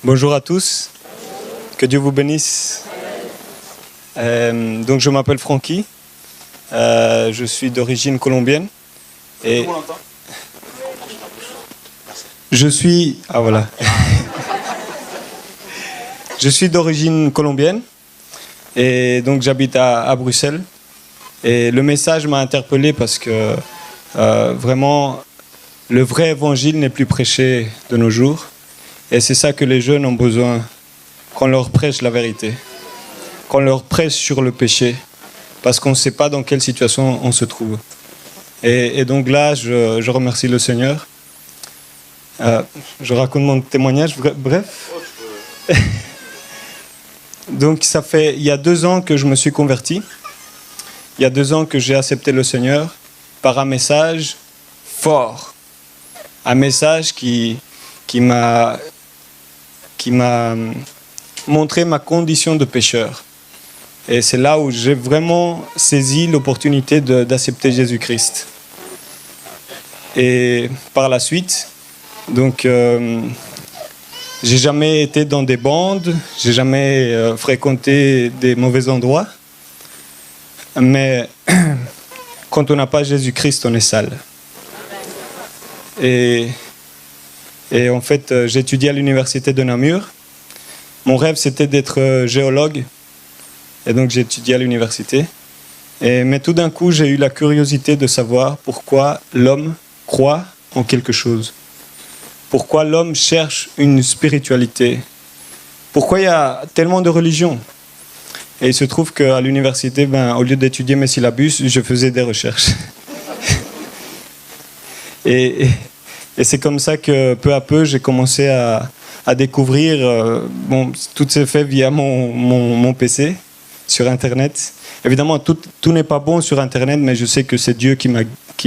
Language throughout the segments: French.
Bonjour à tous, que Dieu vous bénisse. Donc je m'appelle Francky, je suis d'origine colombienne et je suis je suis d'origine colombienne et donc j'habite à Bruxelles et le message m'a interpellé parce que vraiment le vrai évangile n'est plus prêché de nos jours. Et c'est ça que les jeunes ont besoin, qu'on leur prêche la vérité, qu'on leur prêche sur le péché, parce qu'on ne sait pas dans quelle situation on se trouve. Et donc là, je remercie le Seigneur. Je raconte mon témoignage, bref. Donc il y a 2 ans que je me suis converti. Il y a 2 ans que j'ai accepté le Seigneur par un message fort. Un message qui m'a montré ma condition de pécheur. Et c'est là où j'ai vraiment saisi l'opportunité d'accepter Jésus-Christ. Et par la suite, donc, j'ai jamais été dans des bandes, j'ai jamais fréquenté des mauvais endroits. Mais quand on n'a pas Jésus-Christ, on est sale. Et en fait, j'ai étudié à l'université de Namur. Mon rêve, c'était d'être géologue. Et donc, j'ai étudié à l'université. Mais tout d'un coup, j'ai eu la curiosité de savoir pourquoi l'homme croit en quelque chose. Pourquoi l'homme cherche une spiritualité. Pourquoi il y a tellement de religions. Et il se trouve qu'à l'université, au lieu d'étudier mes syllabus, je faisais des recherches. Et c'est comme ça que peu à peu, j'ai commencé à découvrir. Tout s'est fait via mon PC, sur Internet. Évidemment, tout n'est pas bon sur Internet, mais je sais que c'est Dieu qui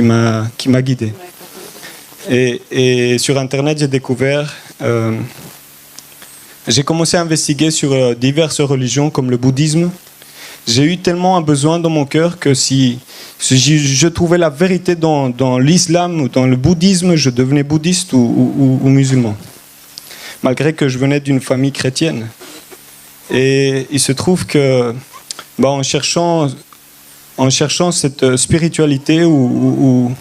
m'a guidé. Et sur Internet, j'ai découvert... j'ai commencé à investiguer sur diverses religions, comme le bouddhisme. J'ai eu tellement un besoin dans mon cœur que si je trouvais la vérité dans l'islam ou dans le bouddhisme, je devenais bouddhiste ou musulman. Malgré que je venais d'une famille chrétienne. Et il se trouve que, en cherchant cette spiritualité ou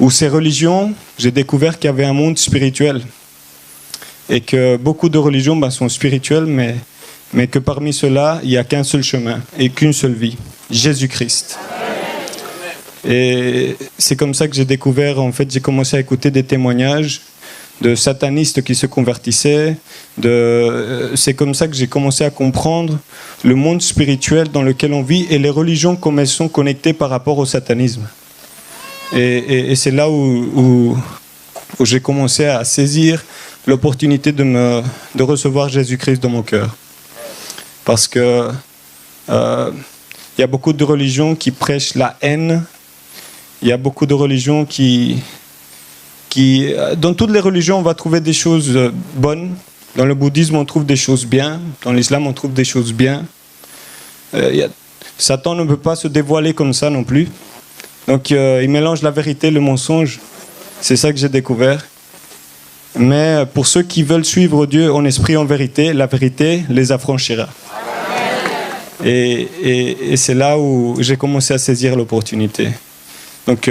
ces religions, j'ai découvert qu'il y avait un monde spirituel. Et que beaucoup de religions sont spirituelles, mais que parmi ceux-là, il n'y a qu'un seul chemin et qu'une seule vie, Jésus-Christ. Et c'est comme ça que j'ai découvert, en fait, j'ai commencé à écouter des témoignages de satanistes qui se convertissaient. C'est comme ça que j'ai commencé à comprendre le monde spirituel dans lequel on vit et les religions, comme elles sont connectées par rapport au satanisme. Et c'est là où j'ai commencé à saisir l'opportunité de recevoir Jésus-Christ dans mon cœur. Parce que y a beaucoup de religions qui prêchent la haine. Il y a beaucoup de religions qui... Dans toutes les religions, on va trouver des choses bonnes. Dans le bouddhisme, on trouve des choses bien. Dans l'islam, on trouve des choses bien. Satan ne peut pas se dévoiler comme ça non plus. Donc, il mélange la vérité et le mensonge. C'est ça que j'ai découvert. Mais pour ceux qui veulent suivre Dieu en esprit et en vérité, la vérité les affranchira. Et c'est là où j'ai commencé à saisir l'opportunité. Donc,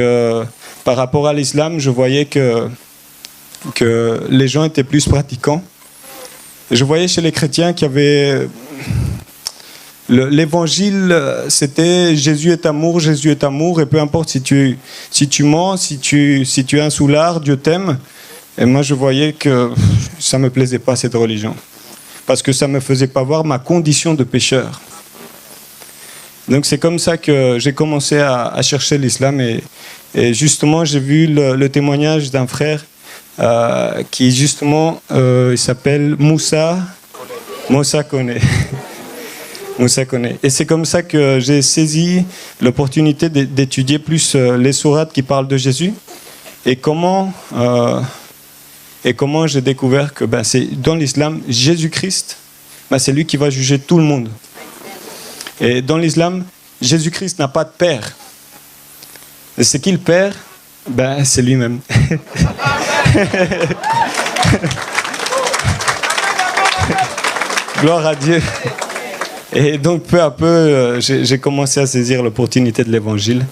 par rapport à l'islam, je voyais que les gens étaient plus pratiquants. Je voyais chez les chrétiens qu'il y avait... L'évangile, c'était Jésus est amour, et peu importe si tu mens, si tu es un soulard, Dieu t'aime. Et moi, je voyais que ça ne me plaisait pas, cette religion. Parce que ça ne me faisait pas voir ma condition de pécheur. Donc, c'est comme ça que j'ai commencé à chercher l'islam. Et justement, j'ai vu le témoignage d'un frère qui, justement, il s'appelle Moussa Kone. Moussa Kone. Et c'est comme ça que j'ai saisi l'opportunité d'étudier plus les sourates qui parlent de Jésus. Et comment j'ai découvert que c'est dans l'islam, Jésus-Christ, c'est lui qui va juger tout le monde. Et dans l'islam, Jésus-Christ n'a pas de père. Et c'est qui le père? C'est lui-même. Gloire à Dieu. Et donc, peu à peu, j'ai commencé à saisir l'opportunité de l'évangile.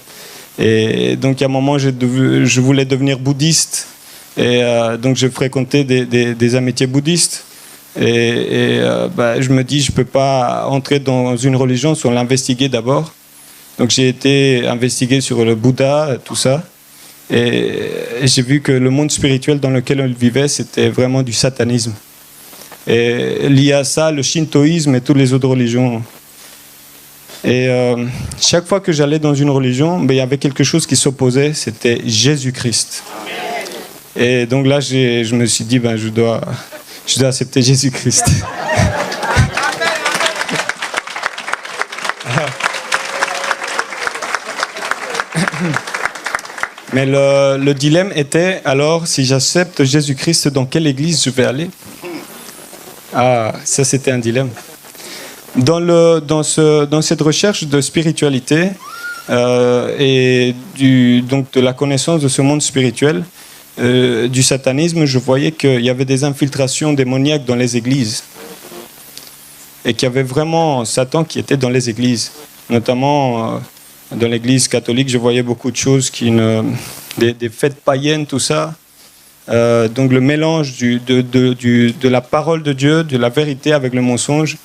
Et donc, à un moment, je voulais devenir bouddhiste. Et donc, je fréquentais des amitiés bouddhistes. Et je me dis, je ne peux pas entrer dans une religion sans l'investiguer d'abord. Donc, j'ai été investigué sur le Bouddha, tout ça. Et j'ai vu que le monde spirituel dans lequel on vivait, c'était vraiment du satanisme. Et lié à ça, le shintoïsme et toutes les autres religions. Et chaque fois que j'allais dans une religion, il y avait quelque chose qui s'opposait, c'était Jésus-Christ. Et donc là, je me suis dit, je dois accepter Jésus-Christ. Mais le dilemme était, alors, si j'accepte Jésus-Christ, dans quelle église je vais aller? Ah, ça c'était un dilemme. Dans cette recherche de spiritualité et donc de la connaissance de ce monde spirituel, du satanisme, je voyais qu'il y avait des infiltrations démoniaques dans les églises. Et qu'il y avait vraiment Satan qui était dans les églises. Notamment dans l'église catholique, je voyais beaucoup de choses, des fêtes païennes, tout ça. Donc le mélange de la parole de Dieu, de la vérité avec le mensonge.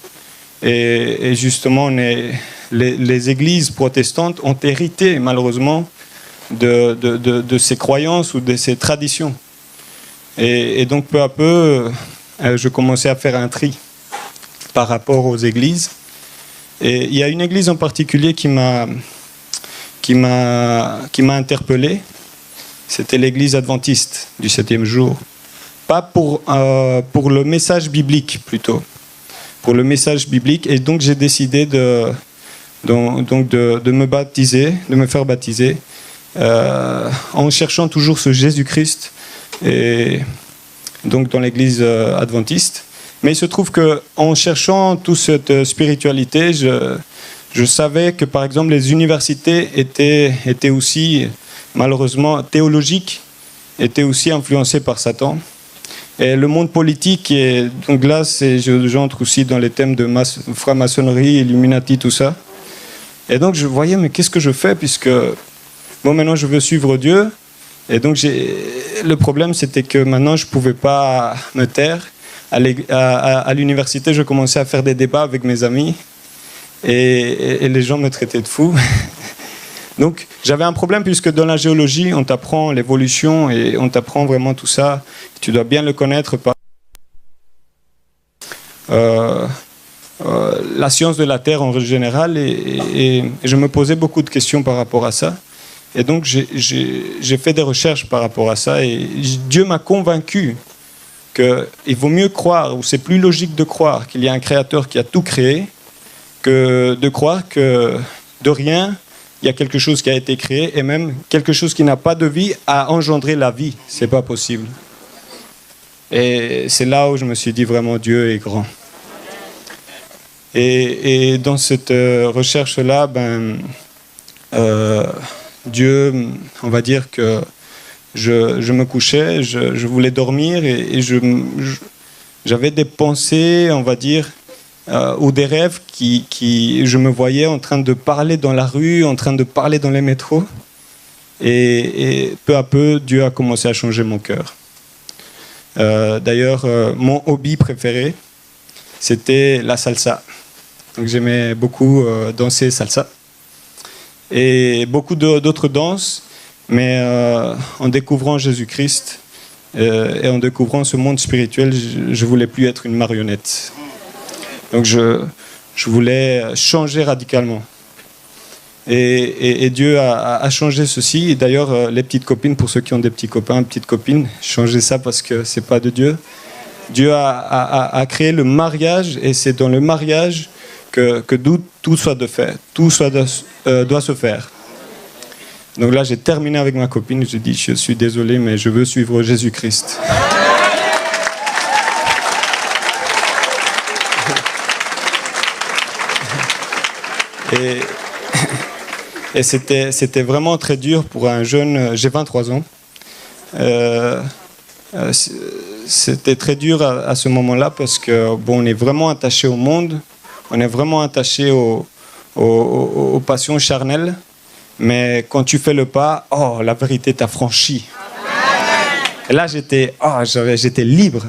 Et justement, les églises protestantes ont hérité malheureusement de ces croyances ou de ces traditions. Et donc peu à peu, je commençais à faire un tri par rapport aux églises. Et il y a une église en particulier qui m'a interpellé. C'était l'église adventiste du 7e jour. Pas pour le message biblique, plutôt. Pour le message biblique. Et donc, j'ai décidé de me baptiser, de me faire baptiser, en cherchant toujours ce Jésus-Christ, et donc dans l'église adventiste. Mais il se trouve qu'en cherchant toute cette spiritualité, je savais que, par exemple, les universités étaient aussi, malheureusement, théologiques, étaient aussi influencées par Satan. Et le monde politique, donc là, j'entre aussi dans les thèmes de franc-maçonnerie, Illuminati, tout ça. Et donc, je voyais, mais qu'est-ce que je fais, puisque, bon, maintenant, je veux suivre Dieu. Et donc, le problème, c'était que maintenant, je ne pouvais pas me taire. À l'université, je commençais à faire des débats avec mes amis. Et les gens me traitaient de fou. Donc, j'avais un problème, puisque dans la géologie, on t'apprend l'évolution et on t'apprend vraiment tout ça. Tu dois bien le connaître par la science de la Terre en général. Et je me posais beaucoup de questions par rapport à ça. Et donc, j'ai fait des recherches par rapport à ça. Et Dieu m'a convaincu qu'il vaut mieux croire, ou c'est plus logique de croire qu'il y a un créateur qui a tout créé, que de croire que de rien, il y a quelque chose qui a été créé, et même quelque chose qui n'a pas de vie a engendré la vie. C'est pas possible. Et c'est là où je me suis dit vraiment, Dieu est grand. Et dans cette recherche-là, Dieu, on va dire que je me couchais, je voulais dormir, et j'avais des pensées, on va dire, ou des rêves je me voyais en train de parler dans la rue, en train de parler dans les métros. Et peu à peu, Dieu a commencé à changer mon cœur. D'ailleurs, mon hobby préféré, c'était la salsa. Donc j'aimais beaucoup danser salsa. Et beaucoup d'autres danses, mais en découvrant Jésus-Christ et en découvrant ce monde spirituel, je ne voulais plus être une marionnette. Donc je voulais changer radicalement. Et Dieu a changé ceci. Et d'ailleurs, les petites copines, pour ceux qui ont des petits copains, petites copines, changez ça parce que ce n'est pas de Dieu. Dieu a créé le mariage, et c'est dans le mariage que tout doit se faire. Donc là, j'ai terminé avec ma copine. J'ai dit, je suis désolé, mais je veux suivre Jésus-Christ. Et c'était vraiment très dur pour un jeune. J'ai 23 ans. c'était très dur à ce moment-là parce que bon, on est vraiment attaché au monde, on est vraiment attaché aux passions charnelles, mais quand tu fais le pas, oh, la vérité t'a franchi. Et là, j'étais libre.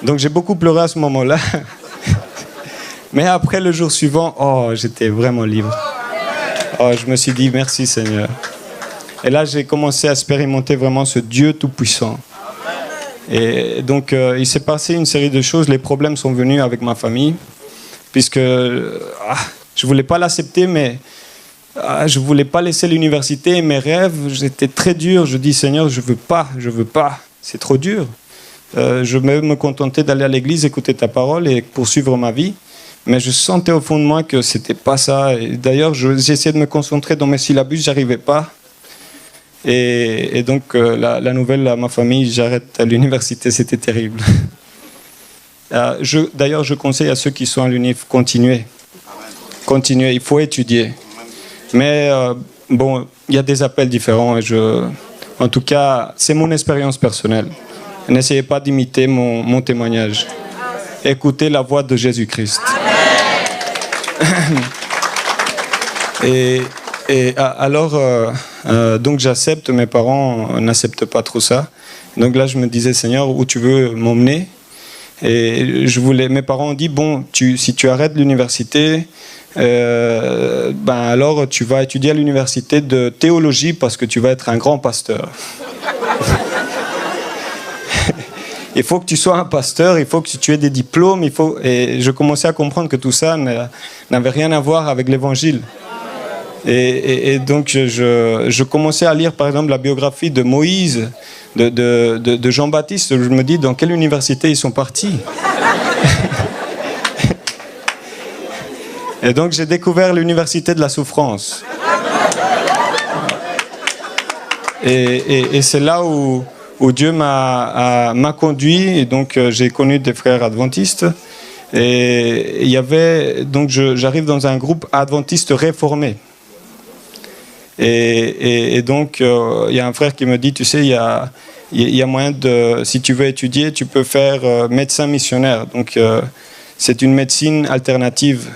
Donc j'ai beaucoup pleuré à ce moment-là. Mais après, le jour suivant, oh, j'étais vraiment libre. Oh, je me suis dit, merci Seigneur. Et là, j'ai commencé à expérimenter vraiment ce Dieu tout-puissant. Et donc, il s'est passé une série de choses. Les problèmes sont venus avec ma famille, puisque je ne voulais pas l'accepter, mais je ne voulais pas laisser l'université. Mes rêves, j'étais très dur. Je dis, Seigneur, je ne veux pas. C'est trop dur. Je vais me contenter d'aller à l'église, écouter ta parole et poursuivre ma vie. Mais je sentais au fond de moi que ce n'était pas ça. Et d'ailleurs, j'essayais de me concentrer dans mes syllabus, je n'arrivais pas. Et donc, la nouvelle à ma famille, j'arrête à l'université, c'était terrible. D'ailleurs, je conseille à ceux qui sont à l'UNIF, continuez, il faut étudier. Mais bon, il y a des appels différents. En tout cas, c'est mon expérience personnelle. N'essayez pas d'imiter mon témoignage. Écoutez la voix de Jésus-Christ. Alors, donc j'accepte, mes parents n'acceptent pas trop ça. Donc là, je me disais, Seigneur, où tu veux m'emmener? Et mes parents ont dit, bon, si tu arrêtes l'université, alors tu vas étudier à l'université de théologie parce que tu vas être un grand pasteur. Il faut que tu sois un pasteur, il faut que tu aies des diplômes, et je commençais à comprendre que tout ça n'avait rien à voir avec l'évangile. Et donc je commençais à lire par exemple la biographie de Moïse, de Jean-Baptiste. Je me dis, dans quelle université ils sont partis? Et donc j'ai découvert l'université de la souffrance. Et c'est là où Dieu m'a conduit, et donc j'ai connu des frères adventistes. Et il y avait, donc j'arrive dans un groupe adventiste réformé. Et donc il y a un frère qui me dit, tu sais, il y a moyen si tu veux étudier, tu peux faire médecin missionnaire. Donc c'est une médecine alternative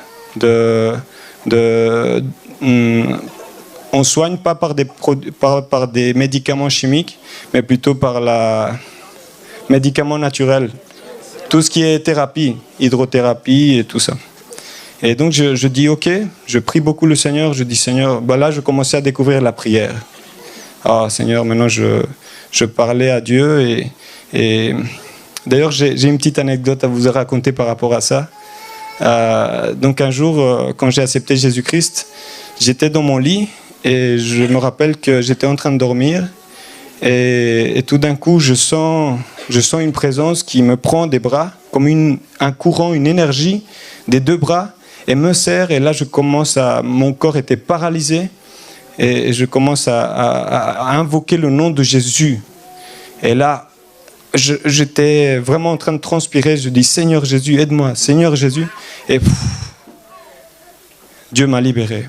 on soigne pas par des médicaments chimiques, mais plutôt par médicaments naturels. Tout ce qui est thérapie, hydrothérapie et tout ça. Et donc je dis ok, je prie beaucoup le Seigneur, je dis Seigneur, là je commençais à découvrir la prière. Ah Seigneur, maintenant je parlais à Dieu et d'ailleurs j'ai une petite anecdote à vous raconter par rapport à ça. Donc un jour, quand j'ai accepté Jésus-Christ, j'étais dans mon lit et je me rappelle que j'étais en train de dormir et tout d'un coup je sens une présence qui me prend des bras comme un courant, une énergie des deux bras et me serre, et là mon corps était paralysé et je commence à invoquer le nom de Jésus. Et là j'étais vraiment en train de transpirer. Je dis Seigneur Jésus, aide-moi, Seigneur Jésus. Et Dieu m'a libéré.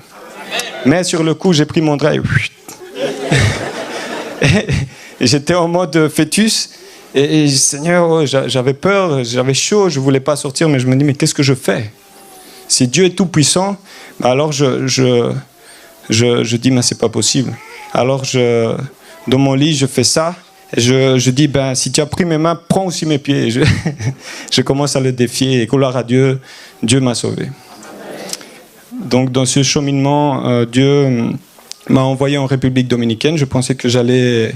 Mais sur le coup, j'ai pris mon drap et j'étais en mode fœtus. Et Seigneur, j'avais peur, j'avais chaud, je ne voulais pas sortir, mais je me dis, mais qu'est-ce que je fais? Si Dieu est tout puissant, alors je dis, mais c'est pas possible. Alors dans mon lit, je fais ça. Je dis, si tu as pris mes mains, prends aussi mes pieds. Je commence à le défier, et gloire à Dieu, Dieu m'a sauvé. Donc dans ce cheminement, Dieu m'a envoyé en République dominicaine. Je pensais que j'allais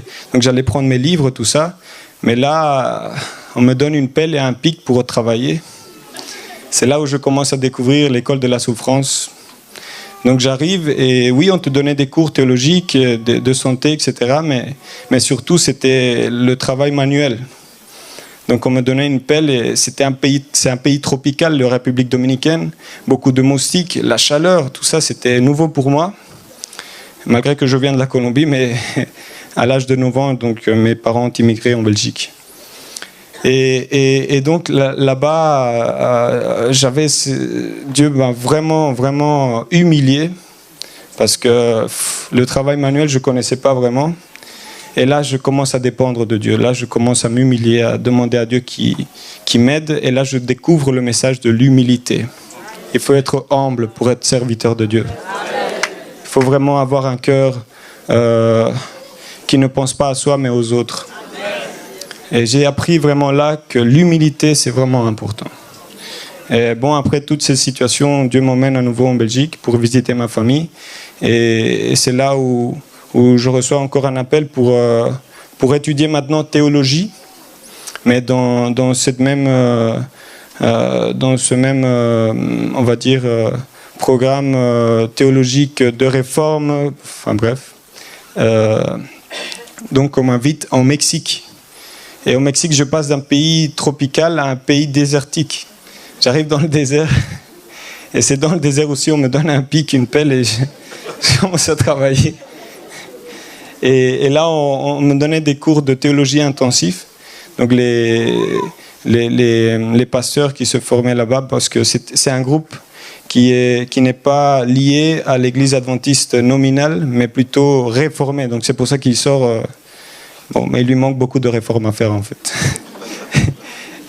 prendre mes livres, tout ça. Mais là, on me donne une pelle et un pic pour travailler. C'est là où je commence à découvrir l'école de la souffrance. Donc j'arrive et oui, on te donnait des cours théologiques, de santé, etc. Mais surtout, c'était le travail manuel. Donc on me donnait une pelle et c'est un pays tropical, la République dominicaine. Beaucoup de moustiques, la chaleur, tout ça, c'était nouveau pour moi. Malgré que je viens de la Colombie, mais à l'âge de 9 ans, donc mes parents ont immigré en Belgique. Et donc là-bas, Dieu m'a vraiment, vraiment humilié parce que le travail manuel, je ne connaissais pas vraiment. Et là, je commence à dépendre de Dieu. Là, je commence à m'humilier, à demander à Dieu qui m'aide. Et là, je découvre le message de l'humilité. Il faut être humble pour être serviteur de Dieu. Il faut vraiment avoir un cœur qui ne pense pas à soi, mais aux autres. Et j'ai appris vraiment là que l'humilité, c'est vraiment important. Et bon, après toutes ces situations, Dieu m'emmène à nouveau en Belgique pour visiter ma famille. Et c'est là où je reçois encore un appel pour étudier maintenant théologie, mais dans cette même, dans ce même, on va dire, programme théologique de réforme. Enfin bref. Donc on m'invite en Mexique. Et au Mexique, je passe d'un pays tropical à un pays désertique. J'arrive dans le désert. Et c'est dans le désert aussi, on me donne un pic, une pelle, et je commence à travailler. Et là, on me donnait des cours de théologie intensifs. Donc les pasteurs qui se formaient là-bas, parce que c'est un groupe qui n'est pas lié à l'église adventiste nominale, mais plutôt réformée. Donc c'est pour ça qu'il sort... bon, mais il lui manque beaucoup de réformes à faire, en fait.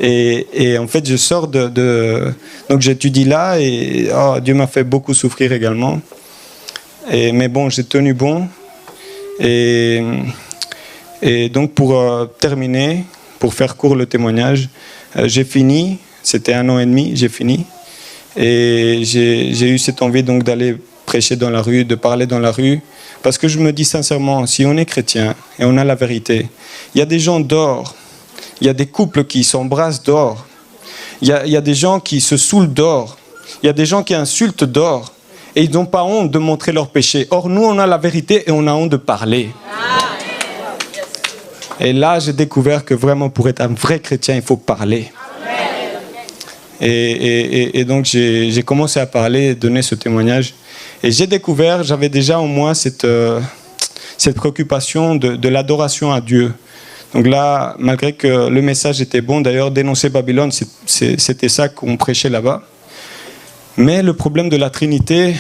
Et en fait, je sors donc j'étudie là, et Dieu m'a fait beaucoup souffrir également. Mais bon, j'ai tenu bon. Et donc pour terminer, pour faire court le témoignage, j'ai fini, c'était 1 an et demi, j'ai fini. Et j'ai eu cette envie donc d'aller prêcher dans la rue, de parler dans la rue. Parce que je me dis sincèrement, si on est chrétien et on a la vérité, il y a des gens dehors, il y a des couples qui s'embrassent dehors, il y a des gens qui se saoulent dehors, il y a des gens qui insultent dehors, et ils n'ont pas honte de montrer leurs péchés. Or, nous, on a la vérité et on a honte de parler. Et là, j'ai découvert que vraiment, pour être un vrai chrétien, il faut parler. Et donc, j'ai commencé à parler, donner ce témoignage. Et j'ai découvert, j'avais déjà en moi cette préoccupation de l'adoration à Dieu. Donc là, malgré que le message était bon, d'ailleurs, dénoncer Babylone, c'était ça qu'on prêchait là-bas. Mais le problème de la Trinité,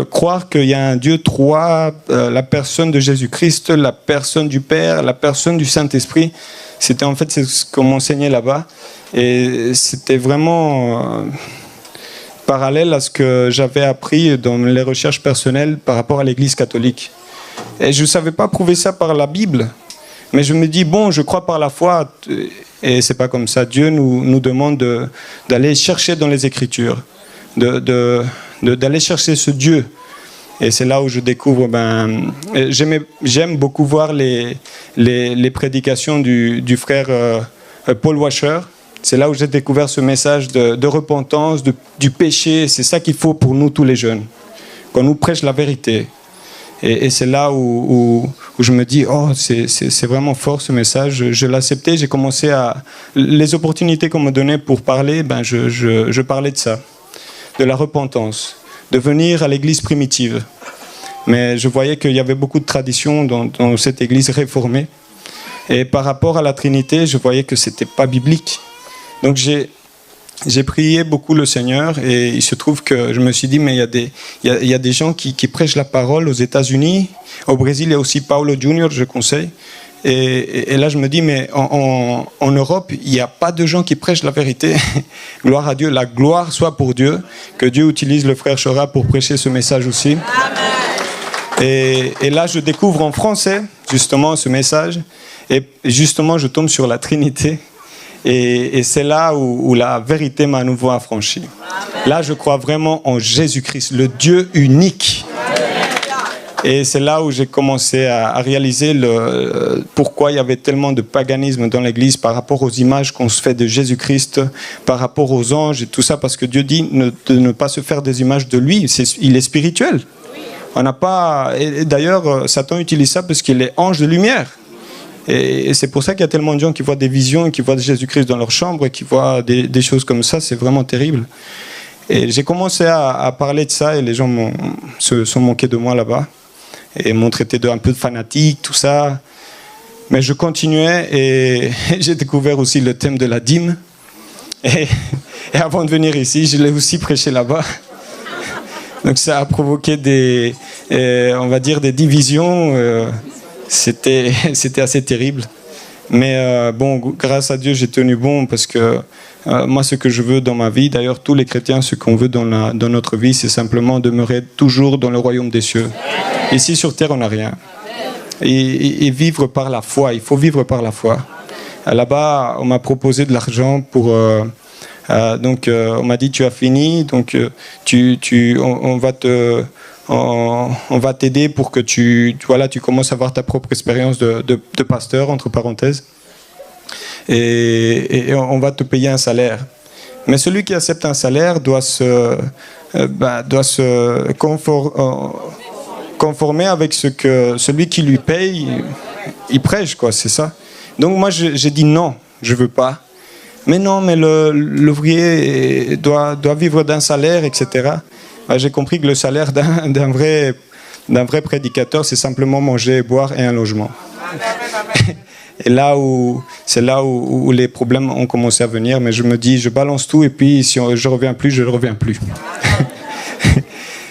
croire qu'il y a un Dieu trois, la personne de Jésus-Christ, la personne du Père, la personne du Saint-Esprit, c'est ce qu'on m'enseignait là-bas. Et c'était vraiment parallèle à ce que j'avais appris dans les recherches personnelles par rapport à l'Église catholique. Et je ne savais pas prouver ça par la Bible. Mais je me dis, bon, je crois par la foi, et c'est pas comme ça. Dieu nous demande d'aller chercher dans les Écritures, d'aller chercher ce Dieu. Et c'est là où je découvre, j'aime beaucoup voir les prédications du frère Paul Washer. C'est là où j'ai découvert ce message de repentance, du péché. C'est ça qu'il faut pour nous tous les jeunes, qu'on nous prêche la vérité. Et c'est là où je me dis, c'est vraiment fort ce message. Je l'acceptais, j'ai commencé à... Les opportunités qu'on me donnait pour parler, je parlais de ça, de la repentance, de venir à l'église primitive. Mais je voyais qu'il y avait beaucoup de traditions dans cette église réformée. Et par rapport à la Trinité, je voyais que ce n'était pas biblique. Donc j'ai prié beaucoup le Seigneur, et il se trouve que je me suis dit, mais il y a des gens qui prêchent la parole aux États-Unis, au Brésil, il y a aussi Paulo Junior, je conseille. Et là, je me dis, mais en Europe, il n'y a pas de gens qui prêchent la vérité. Gloire à Dieu, la gloire soit pour Dieu, que Dieu utilise le frère Chora pour prêcher ce message aussi. Et là, je découvre en français, justement, ce message, et justement, je tombe sur la Trinité. Et c'est là où la vérité m'a à nouveau affranchi. Là, je crois vraiment en Jésus-Christ, le Dieu unique. Et c'est là où j'ai commencé à réaliser pourquoi il y avait tellement de paganisme dans l'Église par rapport aux images qu'on se fait de Jésus-Christ, par rapport aux anges et tout ça, parce que Dieu dit de ne pas se faire des images de lui. Il est spirituel. On n'a pas... Et d'ailleurs, Satan utilise ça parce qu'il est ange de lumière. Et c'est pour ça qu'il y a tellement de gens qui voient des visions, qui voient Jésus-Christ dans leur chambre, et qui voient des choses comme ça. C'est vraiment terrible. Et j'ai commencé à parler de ça, et les gens se sont moqués de moi là-bas, et m'ont traité un peu de fanatique, tout ça. Mais je continuais, et j'ai découvert aussi le thème de la dîme. Et avant de venir ici, je l'ai aussi prêché là-bas. Donc ça a provoqué des et on va dire des divisions. C'était assez terrible. Mais bon, grâce à Dieu, j'ai tenu bon parce que moi, ce que je veux dans ma vie, d'ailleurs, tous les chrétiens, ce qu'on veut dans notre vie, c'est simplement demeurer toujours dans le royaume des cieux. Ici, sur terre, on n'a rien. Et vivre par la foi, il faut vivre par la foi. Là-bas, on m'a proposé de l'argent pour... donc, on m'a dit, tu as fini, donc on va t'aider pour que tu commences à avoir ta propre expérience de pasteur, entre parenthèses. Et on va te payer un salaire. Mais celui qui accepte un salaire doit se conformer avec ce que celui qui lui paye, il prêche, quoi, c'est ça. Donc moi, j'ai dit non, je veux pas. Mais non, mais l'ouvrier doit vivre d'un salaire, etc. J'ai compris que le salaire d'un vrai prédicateur, c'est simplement manger, boire et un logement. Et c'est là où les problèmes ont commencé à venir. Mais je me dis, je balance tout et puis si je reviens plus, je ne reviens plus.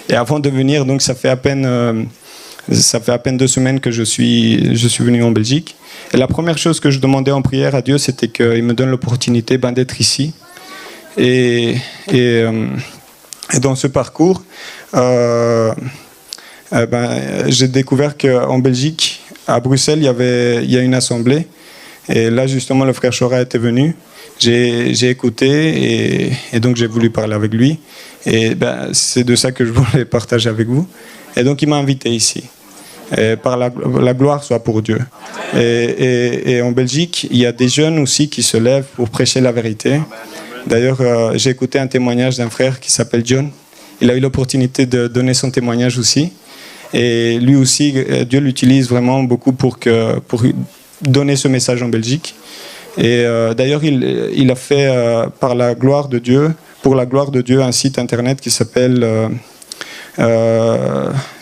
Et avant de venir, donc ça fait à peine 2 semaines que je suis venu en Belgique. Et la première chose que je demandais en prière à Dieu, c'était qu'il me donne l'opportunité d'être ici. Et dans ce parcours, j'ai découvert qu'en Belgique, à Bruxelles, il y a une assemblée. Et là, justement, le frère Chora était venu. J'ai écouté et donc j'ai voulu parler avec lui. Et c'est de ça que je voulais partager avec vous. Et donc, il m'a invité ici. Et par la gloire soit pour Dieu. Et en Belgique, il y a des jeunes aussi qui se lèvent pour prêcher la vérité. D'ailleurs, j'ai écouté un témoignage d'un frère qui s'appelle John. Il a eu l'opportunité de donner son témoignage aussi. Et lui aussi, Dieu l'utilise vraiment beaucoup pour donner ce message en Belgique. Et d'ailleurs, il a fait pour la gloire de Dieu, un site internet qui s'appelle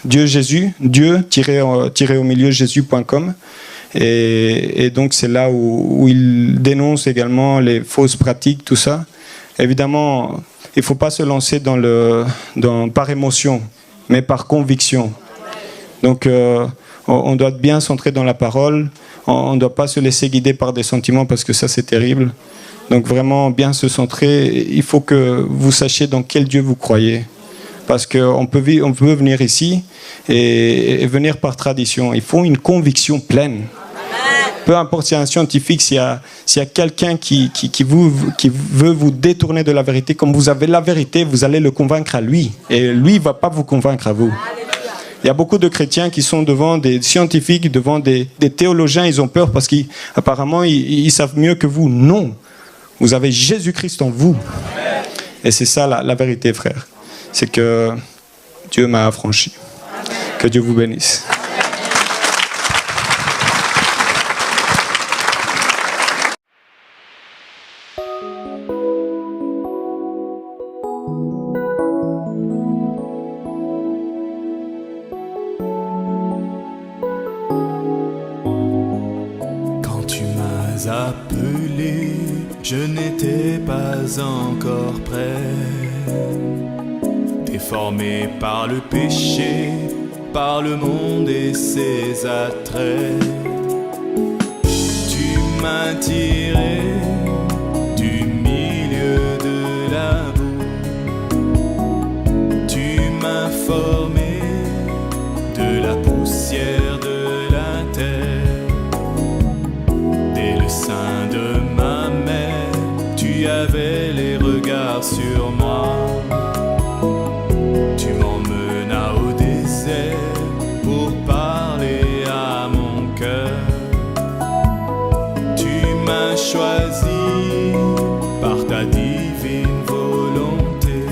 Dieu Jésus, Dieu-Jésus.com. Et donc c'est là où il dénonce également les fausses pratiques, tout ça. Évidemment, il ne faut pas se lancer par émotion, mais par conviction. Donc on doit bien centrer dans la parole, on ne doit pas se laisser guider par des sentiments parce que ça c'est terrible. Donc vraiment bien se centrer, il faut que vous sachiez dans quel Dieu vous croyez. Parce qu'on peut venir ici et venir par tradition. Il faut une conviction pleine. Peu importe si y a un scientifique, s'il y a quelqu'un qui veut vous détourner de la vérité, comme vous avez la vérité, vous allez le convaincre à lui. Et lui ne va pas vous convaincre à vous. Il y a beaucoup de chrétiens qui sont devant des scientifiques, devant des théologiens, ils ont peur parce qu'apparemment ils savent mieux que vous. Non, vous avez Jésus-Christ en vous. Et c'est ça la vérité, frère. C'est que Dieu m'a affranchi. Que Dieu vous bénisse. Quand tu m'as appelé, je n'étais pas encore prêt. Déformé par le péché, par le monde et ses attraits, tu m'as tiré du milieu de la boue. Tu m'as formé de la poussière de la terre. Dès le sein de ma mère, tu avais les regards sur moi. Tu m'emmenas au désert pour parler à mon cœur. Tu m'as choisi par ta divine volonté.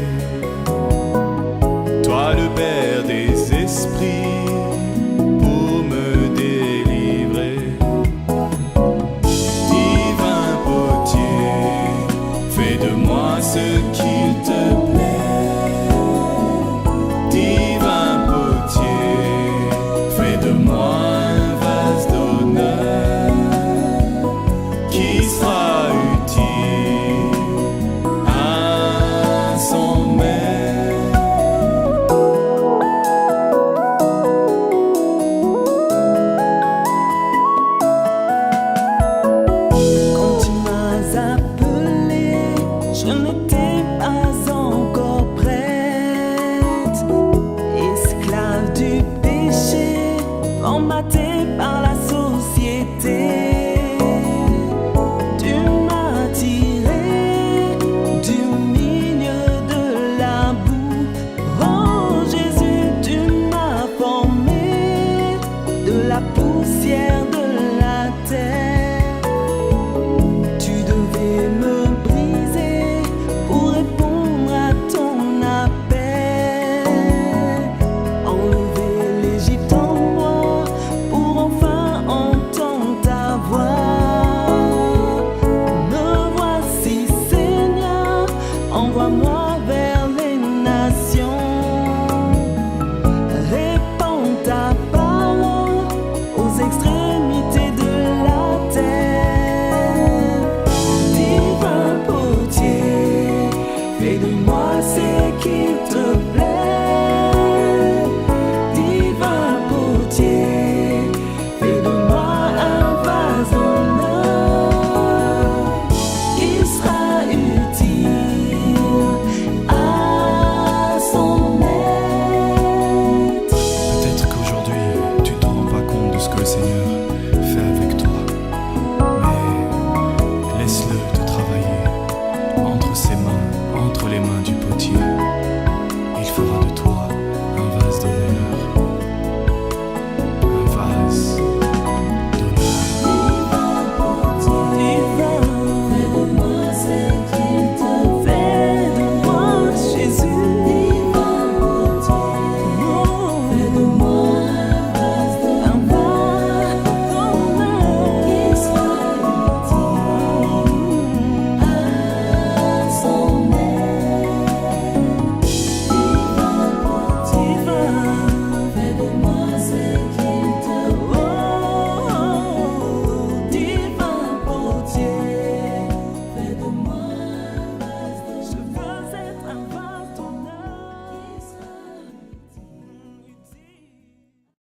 Toi le Père des esprits, pour me délivrer. Divin potier, fais de moi ce qu'il te plaît. Divin potier, fais de moi un vase d'honneur qui sera utile à son maître. Je n'étais pas encore prête, esclave du péché, formatée par la société. Tu m'as tiré du milieu de la boue. Oh Jésus, tu m'as formé de la poussière de la terre. Tu devais me briser pour répondre à ton appel, enlever l'Égypte en moi pour enfin entendre ta voix. Me voici Seigneur, envoie-moi vers les nations. Répands ta parole aux extrémités de la terre. Divin potier, fais de moi ce qu'il te plaît. Divin potier, fais de moi un vase en or qui sera utile à son maître. Peut-être qu'aujourd'hui, tu ne te rends pas compte de ce que le Seigneur fait avec toi. Mais laisse-le te travailler entre ses mains, entre les mains du potier. Il fera de